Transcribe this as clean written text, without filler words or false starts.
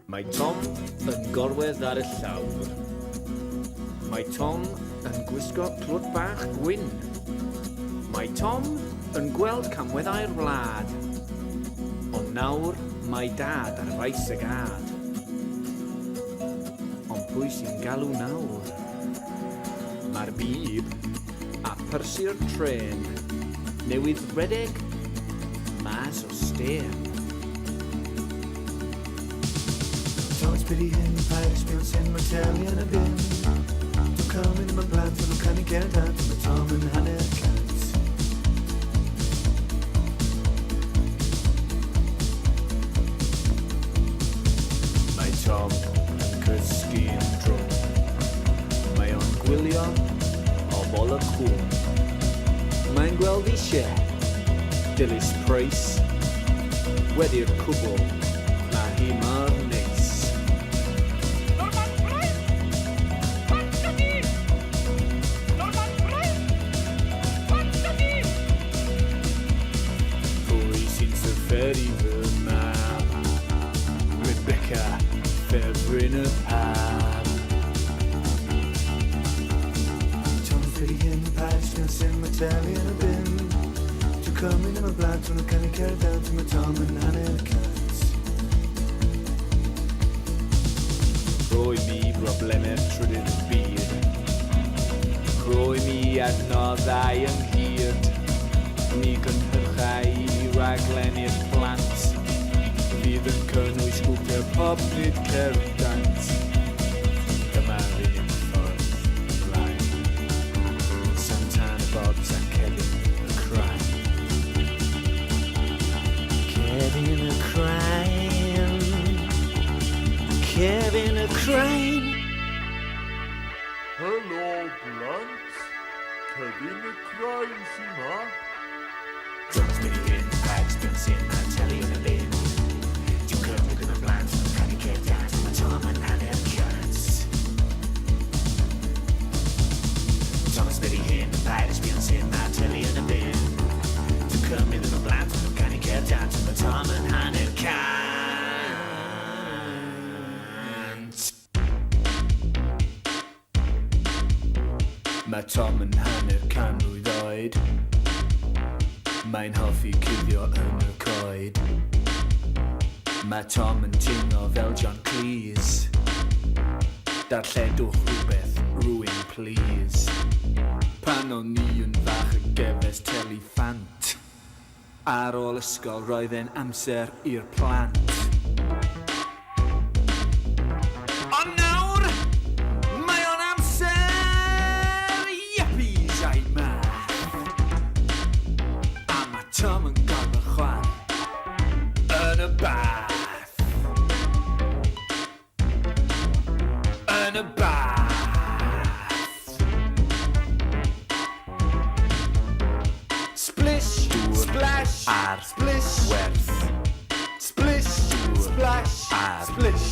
Mae Tom yn gorwedd ar y llawr. Mae Tom yn gwisgo clwt bach gwyn. Mae Tom yn gweld camweddau'r wlad. Ond nawr mae dad ar faes y gad. Ond pwy sy'n galw nawr? Mae'r bib a pyrsi'r tren newydd redeg mas o stên. Tom's pretty hen, Paris feels in my telly and a bin. To come in my plan, so look and get down to my Tom and Hannah cats. Mae Tom yn cysgu yn drwm. Mae o'n gwylio o bol y cwm. Mae'n gweld eisiau Dilys Price. Wedi'r cwbl, mae hi mor neis. Norman Price! Patcha di! Norman Price! Patcha di! Pwy sy'n syferi fy mam? Rebecca, ffefryn y pam. Tom's pretty hen, Paris feels in my telly and a bin. To come in my plan, so look and get down to my Tom and Hannah cats. Rhoi mi broblemau trydydd y byd. Rhoi mi adnoddau ynghyd. Ni gynhyrchau i raglennu'r plant. Fydd yn cynnwys gwpio pop nid cerdant. Dyma'r un ffordd ymlaen. Santana Bobs a Kevin y Crime. Kevin y Crime. Kevin y Crime. Helo, blant. Kevin y Crime sy'n ma. Tom's pretty hen, Paris feels in my telly and a bin. To come in my plan, so look and get down to my Tom and Hannah cats. Tom's pretty hen, Paris feels in my telly and a bin. To come in my plan, so look and get down to my Tom and Hannah cats. Mae Tom yn hanner canrwydd oed. Mae'n hoffi cuddio yn y coed. Mae Tom yn teimlo fel John Cleese. Darlledwch rhywbeth, rwy'n please. Pan o'n ni yn fach y gefes telifant. Ar ôl ysgol roedd e'n amser i'r plant. Ond nawr, mae o'n amser yuppies a'i math. A mae Tom yn gorfod chwarae yn y bath. Yn y bath. Splish, splash, ar splish, werth. Splish, splash, ar splish.